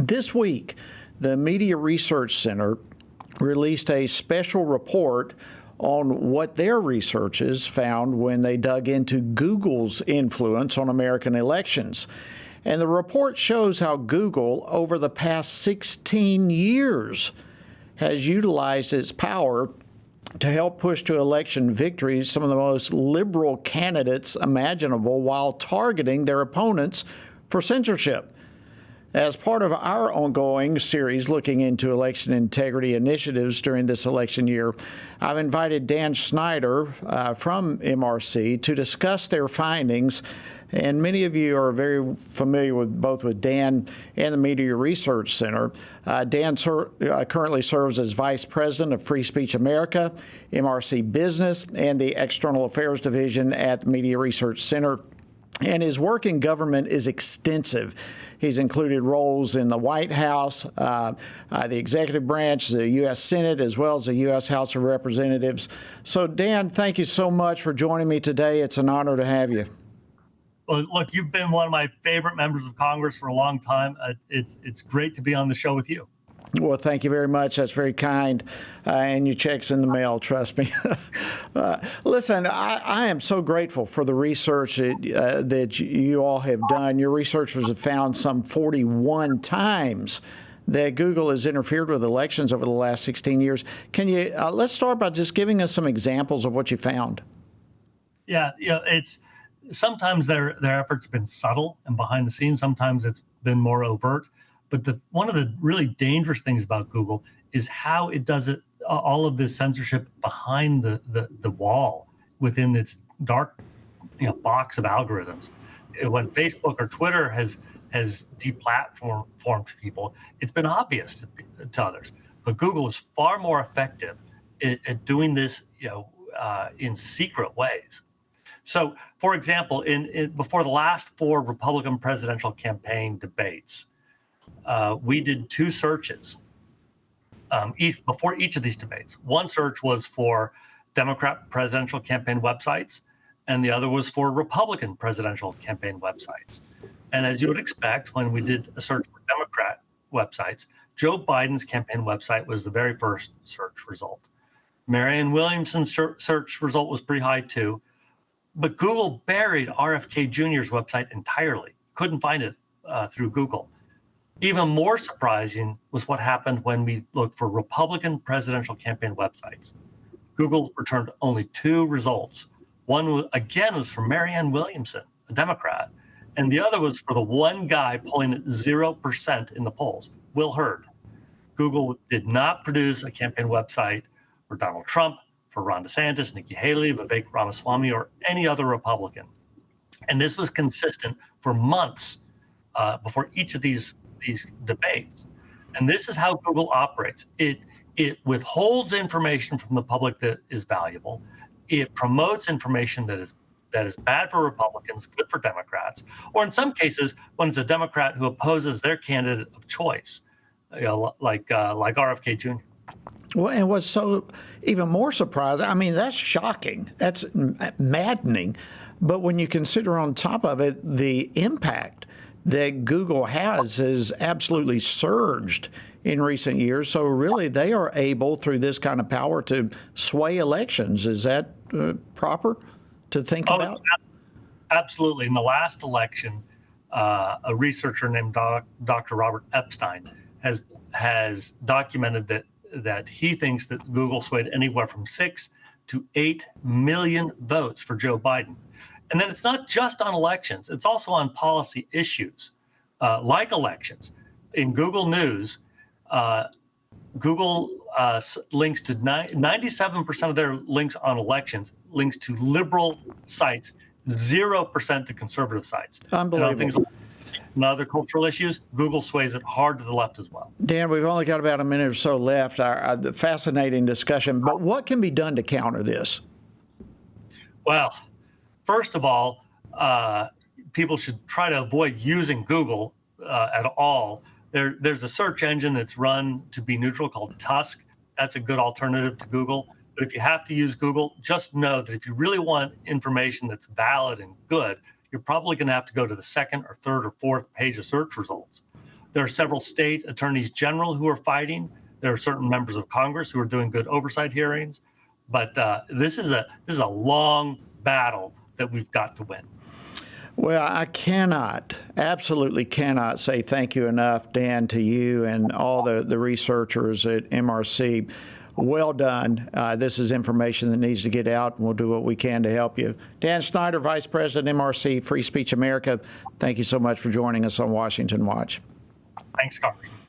This week, the Media Research Center released a special report on what their researchers found when they dug into Google's influence on American elections. And the report shows how Google, over the past 16 years, has utilized its power to help push to election victories some of the most liberal candidates imaginable while targeting their opponents for censorship. As part of our ongoing series looking into election integrity initiatives during this election year, I've invited Dan Schneider from MRC to discuss their findings. And many of you are very familiar with both with Dan and the Media Research Center. Dan currently serves as Vice President of Free Speech America, MRC Business, and the External Affairs Division at the Media Research Center. And his work in government is extensive. He's included roles in the White House, the executive branch, the U.S. Senate, as well as the U.S. House of Representatives. So, Dan, thank you so much for joining me today. It's an honor to have you. Well, look, you've been one of my favorite members of Congress for a long time. It's great to be on the show with you. Well, thank you very much. That's very kind. And your check's in the mail, trust me. Listen, I am so grateful for the research that you all have done. Your researchers have found some 41 times that Google has interfered with elections over the last 16 years. Can you let's start by just giving us some examples of what you found. Yeah, it's sometimes their efforts have been subtle and behind the scenes. Sometimes it's been more overt. But one of the really dangerous things about Google is how it does it, all of this censorship behind the wall within its dark box of algorithms. When Facebook or Twitter has deplatformed people, it's been obvious to others. But Google is far more effective at doing this in secret ways. So, for example, before the last 4 Republican presidential campaign debates, we did 2 searches before each of these debates. One search was for Democrat presidential campaign websites, and the other was for Republican presidential campaign websites. And as you would expect, when we did a search for Democrat websites, Joe Biden's campaign website was the very first search result. Marianne Williamson's search result was pretty high too, but Google buried RFK Jr.'s website entirely. Couldn't find it through Google. Even more surprising was what happened when we looked for Republican presidential campaign websites. Google returned only 2 results. One, was for Marianne Williamson, a Democrat, and the other was for the one guy polling at 0% in the polls, Will Hurd. Google did not produce a campaign website for Donald Trump, for Ron DeSantis, Nikki Haley, Vivek Ramaswamy, or any other Republican. And this was consistent for months before each of these debates. And this is how Google operates. It withholds information from the public that is valuable. It promotes information that is bad for Republicans, good for Democrats, or in some cases, when it's a Democrat who opposes their candidate of choice, like RFK Jr. Well, and what's so even more surprising, I mean, that's shocking. That's maddening. But when you consider on top of it the impact that Google has absolutely surged in recent years. So really, they are able, through this kind of power, to sway elections. Is that proper to think about? Absolutely. In the last election, a researcher named Dr. Robert Epstein has documented that he thinks that Google swayed anywhere from 6 to 8 million votes for Joe Biden. And then it's not just on elections. It's also on policy issues like elections. In Google News, Google links to 97% of their links on elections, links to liberal sites, 0% to conservative sites. Unbelievable. And other cultural issues, Google sways it hard to the left as well. Dan, we've only got about a minute or so left. Our fascinating discussion. But what can be done to counter this? Well, first of all, people should try to avoid using Google at all. There's a search engine that's run to be neutral called Tusk. That's a good alternative to Google. But if you have to use Google, just know that if you really want information that's valid and good, you're probably going to have to go to the second or third or fourth page of search results. There are several state attorneys general who are fighting. There are certain members of Congress who are doing good oversight hearings. But this is a long battle that we've got to win. Well, I absolutely cannot say thank you enough, Dan, to you and all the researchers at MRC. Well done. This is information that needs to get out, and we'll do what we can to help you. Dan Schneider, Vice President, MRC, Free Speech America, thank you so much for joining us on Washington Watch. Thanks, Congressman.